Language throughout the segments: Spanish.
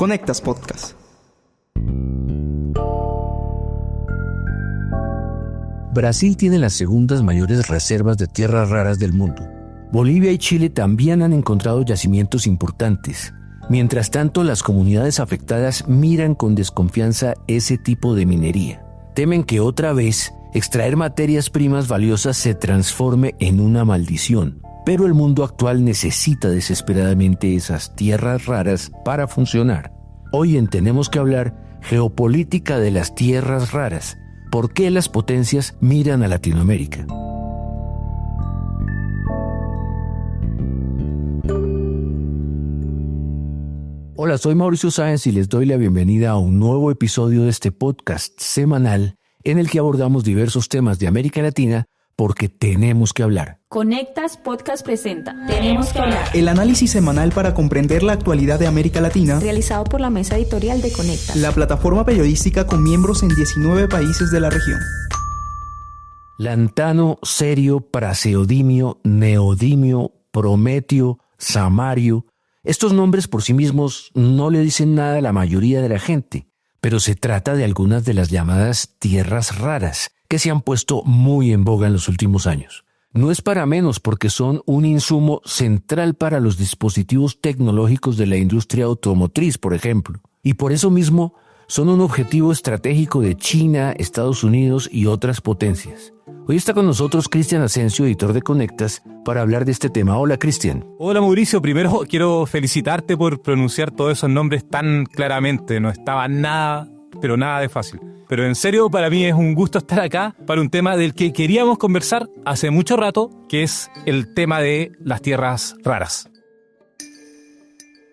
Conectas Podcast. Brasil tiene las segundas mayores reservas de tierras raras del mundo. Bolivia y Chile también han encontrado yacimientos importantes. Mientras tanto, las comunidades afectadas miran con desconfianza ese tipo de minería. Temen que otra vez extraer materias primas valiosas se transforme en una maldición. Pero el mundo actual necesita desesperadamente esas tierras raras para funcionar. Hoy en Tenemos que hablar, geopolítica de las tierras raras. ¿Por qué las potencias miran a Latinoamérica? Hola, soy Mauricio Sáenz y les doy la bienvenida a un nuevo episodio de este podcast semanal en el que abordamos diversos temas de América Latina porque tenemos que hablar. Conectas Podcast presenta Tenemos que hablar. El análisis semanal para comprender la actualidad de América Latina, Realizado por la mesa editorial de Conectas, la plataforma periodística con miembros en 19 países de la región. Lantano, Cerio, Praseodimio, Neodimio, Prometio, Samario. Estos nombres por sí mismos no le dicen nada a la mayoría de la gente, pero se trata de algunas de las llamadas tierras raras que se han puesto muy en boga en los últimos años. No es para menos porque son un insumo central para los dispositivos tecnológicos de la industria automotriz, por ejemplo. Y por eso mismo son un objetivo estratégico de China, Estados Unidos y otras potencias. Hoy está con nosotros Cristian Asensio, editor de Conectas, para hablar de este tema. Hola, Cristian. Hola, Mauricio. Primero quiero felicitarte por pronunciar todos esos nombres tan claramente. No estaba nada de fácil. Pero en serio, para mí es un gusto estar acá para un tema del que queríamos conversar hace mucho rato, que es el tema de las tierras raras.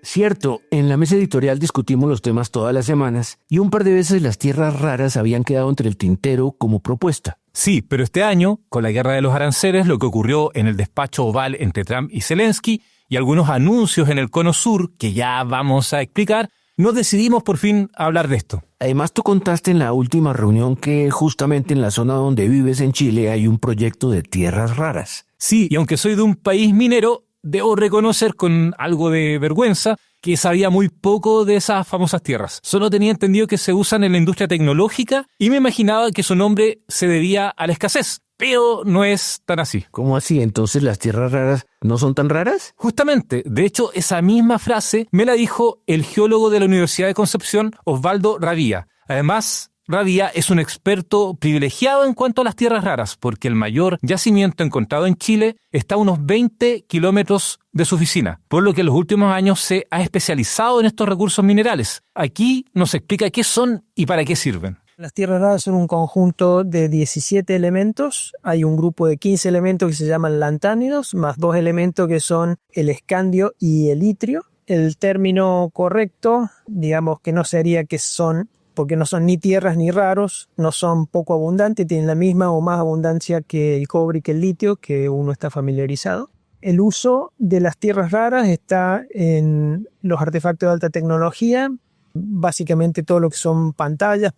Cierto, en la mesa editorial discutimos los temas todas las semanas y un par de veces las tierras raras habían quedado entre el tintero como propuesta. Sí, pero este año, con la guerra de los aranceles, lo que ocurrió en el despacho oval entre Trump y Zelensky y algunos anuncios en el Cono Sur, que ya vamos a explicar, nos decidimos por fin a hablar de esto. Además, tú contaste en la última reunión que justamente en la zona donde vives en Chile hay un proyecto de tierras raras. Sí, y aunque soy de un país minero, debo reconocer con algo de vergüenza que sabía muy poco de esas famosas tierras. Solo tenía entendido que se usan en la industria tecnológica y me imaginaba que su nombre se debía a la escasez. Pero no es tan así. ¿Cómo así? ¿Entonces las tierras raras no son tan raras? Justamente, de hecho, esa misma frase me la dijo el geólogo de la Universidad de Concepción, Osvaldo Ravía. Además, Ravía es un experto privilegiado en cuanto a las tierras raras, porque el mayor yacimiento encontrado en Chile está a unos 20 kilómetros de su oficina, por lo que en los últimos años se ha especializado en estos recursos minerales. Aquí nos explica qué son y para qué sirven. Las tierras raras son un conjunto de 17 elementos. Hay un grupo de 15 elementos que se llaman lantánidos, más 2 elementos que son el escandio y el itrio. El término correcto, digamos que no sería que son, porque no son ni tierras ni raros, no son poco abundantes, tienen la misma o más abundancia que el cobre y que el litio, que uno está familiarizado. El uso de las tierras raras está en los artefactos de alta tecnología, básicamente todo lo que son pantallas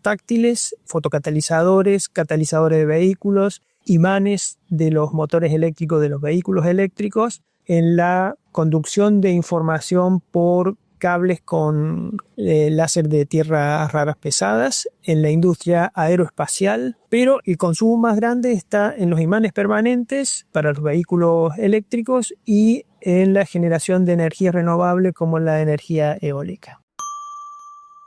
táctiles, fotocatalizadores, catalizadores de vehículos, imanes de los motores eléctricos de los vehículos eléctricos, en la conducción de información por cables con láser de tierras raras pesadas, en la industria aeroespacial, pero el consumo más grande está en los imanes permanentes para los vehículos eléctricos y en la generación de energía renovable como la energía eólica.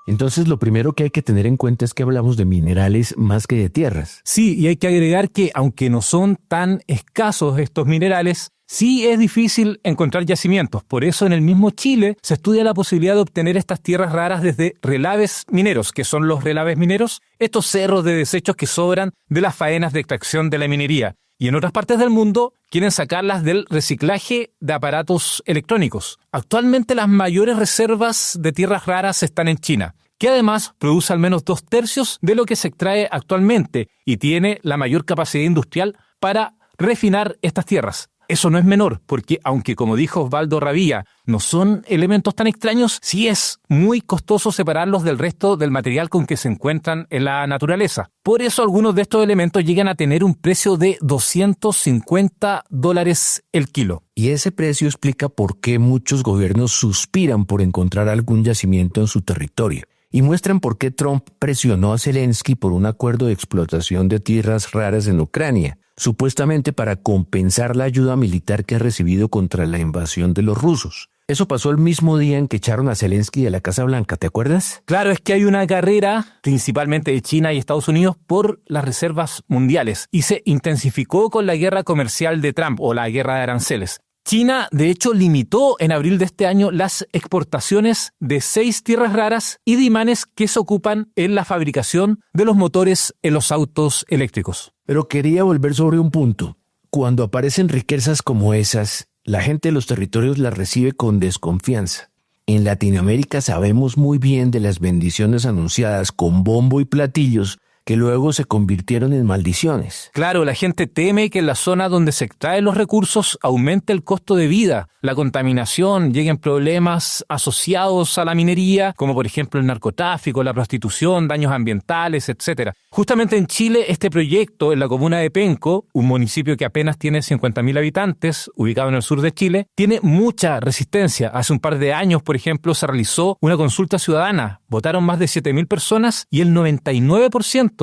Entonces, lo primero que hay que tener en cuenta es que hablamos de minerales más que de tierras. Sí, y hay que agregar que, aunque no son tan escasos estos minerales, sí es difícil encontrar yacimientos. Por eso, en el mismo Chile, se estudia la posibilidad de obtener estas tierras raras desde relaves mineros. ¿Qué son los relaves mineros? Estos cerros de desechos que sobran de las faenas de extracción de la minería. Y en otras partes del mundo quieren sacarlas del reciclaje de aparatos electrónicos. Actualmente las mayores reservas de tierras raras están en China, que además produce al menos 2/3 de lo que se extrae actualmente y tiene la mayor capacidad industrial para refinar estas tierras. Eso no es menor, porque aunque, como dijo Osvaldo Ravía, no son elementos tan extraños, sí es muy costoso separarlos del resto del material con que se encuentran en la naturaleza. Por eso algunos de estos elementos llegan a tener un precio de $250 el kilo. Y ese precio explica por qué muchos gobiernos suspiran por encontrar algún yacimiento en su territorio. Y muestran por qué Trump presionó a Zelensky por un acuerdo de explotación de tierras raras en Ucrania, supuestamente para compensar la ayuda militar que ha recibido contra la invasión de los rusos. Eso pasó el mismo día en que echaron a Zelensky de la Casa Blanca, ¿te acuerdas? Claro, es que hay una carrera, principalmente de China y Estados Unidos, por las reservas mundiales, y se intensificó con la guerra comercial de Trump, o la guerra de aranceles. China, de hecho, limitó en abril de este año las exportaciones de 6 tierras raras y de imanes que se ocupan en la fabricación de los motores en los autos eléctricos. Pero quería volver sobre un punto. Cuando aparecen riquezas como esas, la gente de los territorios las recibe con desconfianza. En Latinoamérica sabemos muy bien de las bendiciones anunciadas con bombo y platillos que luego se convirtieron en maldiciones. Claro, la gente teme que en la zona donde se extraen los recursos aumente el costo de vida, la contaminación, lleguen problemas asociados a la minería, como por ejemplo el narcotráfico, la prostitución, daños ambientales, etc. Justamente en Chile, este proyecto en la comuna de Penco, un municipio que apenas tiene 50.000 habitantes, ubicado en el sur de Chile, tiene mucha resistencia. Hace un par de años, por ejemplo, se realizó una consulta ciudadana. Votaron más de 7.000 personas y el 99%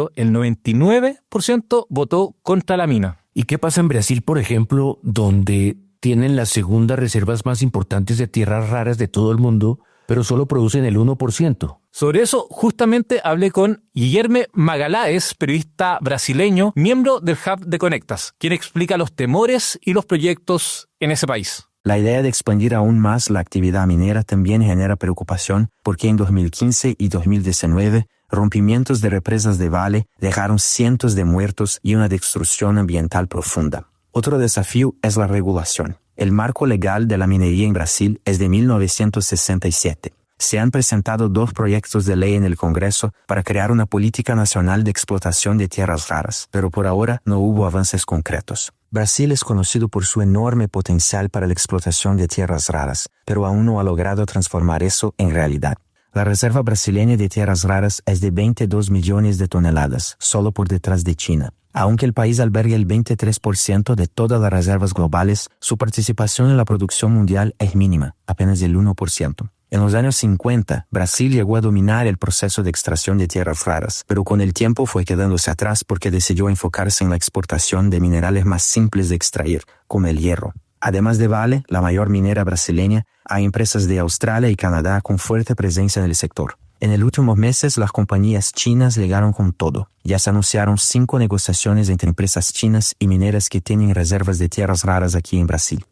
votó contra la mina. ¿Y qué pasa en Brasil, por ejemplo, donde tienen las segundas reservas más importantes de tierras raras de todo el mundo, pero solo producen el 1%? Sobre eso, justamente hablé con Guilherme Magalhães, periodista brasileño, miembro del Hub de Conectas, quien explica los temores y los proyectos en ese país. La idea de expandir aún más la actividad minera también genera preocupación porque en 2015 y 2019 rompimientos de represas de Vale dejaron cientos de muertos y una destrucción ambiental profunda. Otro desafío es la regulación. El marco legal de la minería en Brasil es de 1967. Se han presentado 2 proyectos de ley en el Congreso para crear una política nacional de explotación de tierras raras, pero por ahora no hubo avances concretos. Brasil es conocido por su enorme potencial para la explotación de tierras raras, pero aún no ha logrado transformar eso en realidad. La reserva brasileña de tierras raras es de 22 millones de toneladas, solo por detrás de China. Aunque el país alberga el 23% de todas las reservas globales, su participación en la producción mundial es mínima, apenas el 1%. En los años 50, Brasil llegó a dominar el proceso de extracción de tierras raras, pero con el tiempo fue quedándose atrás porque decidió enfocarse en la exportación de minerales más simples de extraer, como el hierro. Además de Vale, la mayor minera brasileña, hay empresas de Australia y Canadá con fuerte presencia en el sector. En los últimos meses, las compañías chinas llegaron con todo. Ya se anunciaron 5 negociaciones entre empresas chinas y mineras que tienen reservas de tierras raras aquí en Brasil.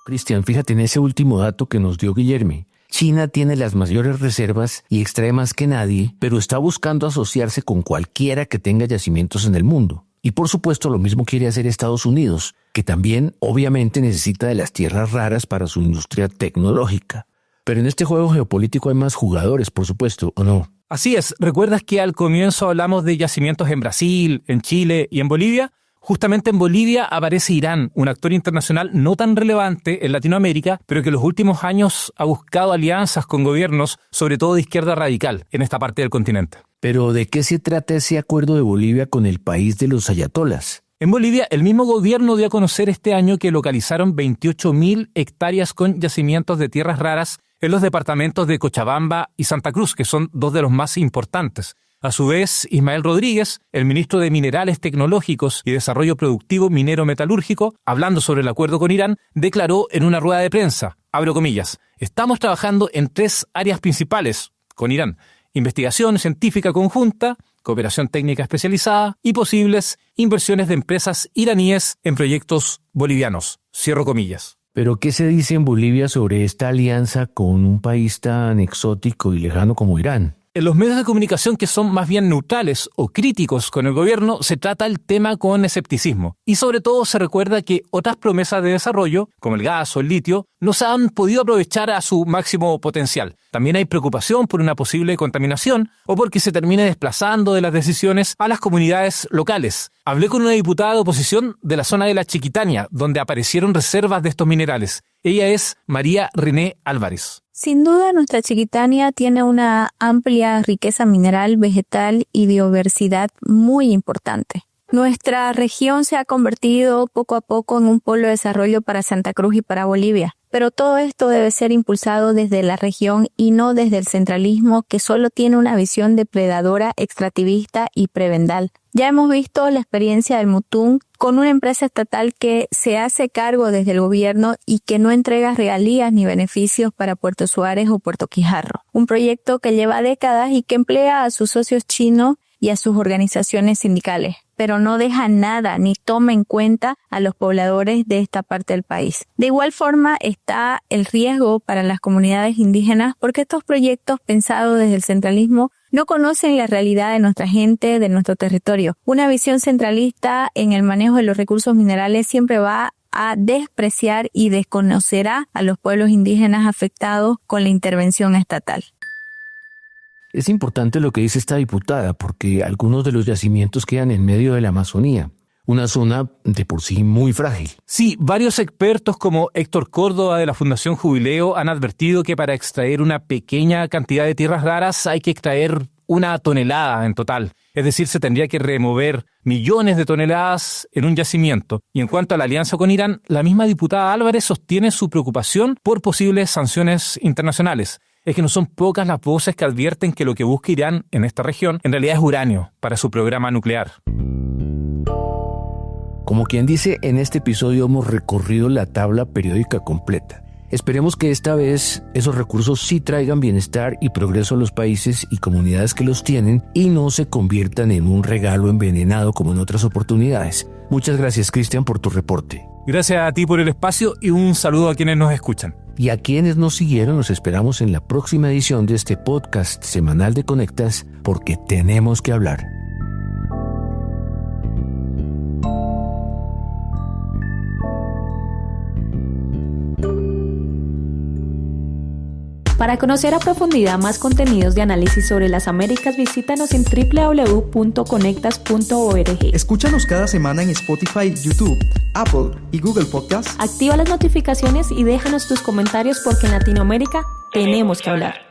Cristian, fíjate en ese último dato que nos dio Guillermo. China tiene las mayores reservas y extrae más que nadie, pero está buscando asociarse con cualquiera que tenga yacimientos en el mundo. Y por supuesto lo mismo quiere hacer Estados Unidos, que también obviamente necesita de las tierras raras para su industria tecnológica. Pero en este juego geopolítico hay más jugadores, por supuesto, ¿o no? Así es. ¿Recuerdas que al comienzo hablamos de yacimientos en Brasil, en Chile y en Bolivia? Justamente en Bolivia aparece Irán, un actor internacional no tan relevante en Latinoamérica, pero que en los últimos años ha buscado alianzas con gobiernos, sobre todo de izquierda radical, en esta parte del continente. Pero ¿de qué se trata ese acuerdo de Bolivia con el país de los ayatolas? En Bolivia, el mismo gobierno dio a conocer este año que localizaron 28.000 hectáreas con yacimientos de tierras raras en los departamentos de Cochabamba y Santa Cruz, que son 2 de los más importantes. A su vez, Ismael Rodríguez, el ministro de Minerales Tecnológicos y Desarrollo Productivo Minero Metalúrgico, hablando sobre el acuerdo con Irán, declaró en una rueda de prensa, abro comillas, estamos trabajando en 3 áreas principales con Irán: investigación científica conjunta, cooperación técnica especializada y posibles inversiones de empresas iraníes en proyectos bolivianos. Cierro comillas. ¿Pero qué se dice en Bolivia sobre esta alianza con un país tan exótico y lejano como Irán? En los medios de comunicación que son más bien neutrales o críticos con el gobierno, se trata el tema con escepticismo. Y sobre todo se recuerda que otras promesas de desarrollo, como el gas o el litio, no se han podido aprovechar a su máximo potencial. También hay preocupación por una posible contaminación o porque se termine desplazando de las decisiones a las comunidades locales. Hablé con una diputada de oposición de la zona de la Chiquitania, donde aparecieron reservas de estos minerales. Ella es María René Álvarez. Sin duda, nuestra Chiquitania tiene una amplia riqueza mineral, vegetal y biodiversidad muy importante. Nuestra región se ha convertido poco a poco en un polo de desarrollo para Santa Cruz y para Bolivia. Pero todo esto debe ser impulsado desde la región y no desde el centralismo que solo tiene una visión depredadora, extractivista y prebendal. Ya hemos visto la experiencia del Mutún con una empresa estatal que se hace cargo desde el gobierno y que no entrega regalías ni beneficios para Puerto Suárez o Puerto Quijarro. Un proyecto que lleva décadas y que emplea a sus socios chinos y a sus organizaciones sindicales, pero no deja nada ni toma en cuenta a los pobladores de esta parte del país. De igual forma está el riesgo para las comunidades indígenas porque estos proyectos pensados desde el centralismo no conocen la realidad de nuestra gente, de nuestro territorio. Una visión centralista en el manejo de los recursos minerales siempre va a despreciar y desconocerá a los pueblos indígenas afectados con la intervención estatal. Es importante lo que dice esta diputada porque algunos de los yacimientos quedan en medio de la Amazonía, una zona de por sí muy frágil. Sí, varios expertos como Héctor Córdoba de la Fundación Jubileo han advertido que para extraer una pequeña cantidad de tierras raras hay que extraer 1 tonelada en total. Es decir, se tendría que remover millones de toneladas en un yacimiento. Y en cuanto a la alianza con Irán, la misma diputada Álvarez sostiene su preocupación por posibles sanciones internacionales. Es que no son pocas las voces que advierten que lo que busca Irán en esta región en realidad es uranio para su programa nuclear. Como quien dice, en este episodio hemos recorrido la tabla periódica completa. Esperemos que esta vez esos recursos sí traigan bienestar y progreso a los países y comunidades que los tienen y no se conviertan en un regalo envenenado como en otras oportunidades. Muchas gracias, Cristian, por tu reporte. Gracias a ti por el espacio y un saludo a quienes nos escuchan. Y a quienes nos siguieron, los esperamos en la próxima edición de este podcast semanal de Conectas, porque tenemos que hablar. Para conocer a profundidad más contenidos de análisis sobre las Américas, visítanos en www.conectas.org. Escúchanos cada semana en Spotify, YouTube, Apple y Google Podcasts. Activa las notificaciones y déjanos tus comentarios porque en Latinoamérica tenemos que hablar.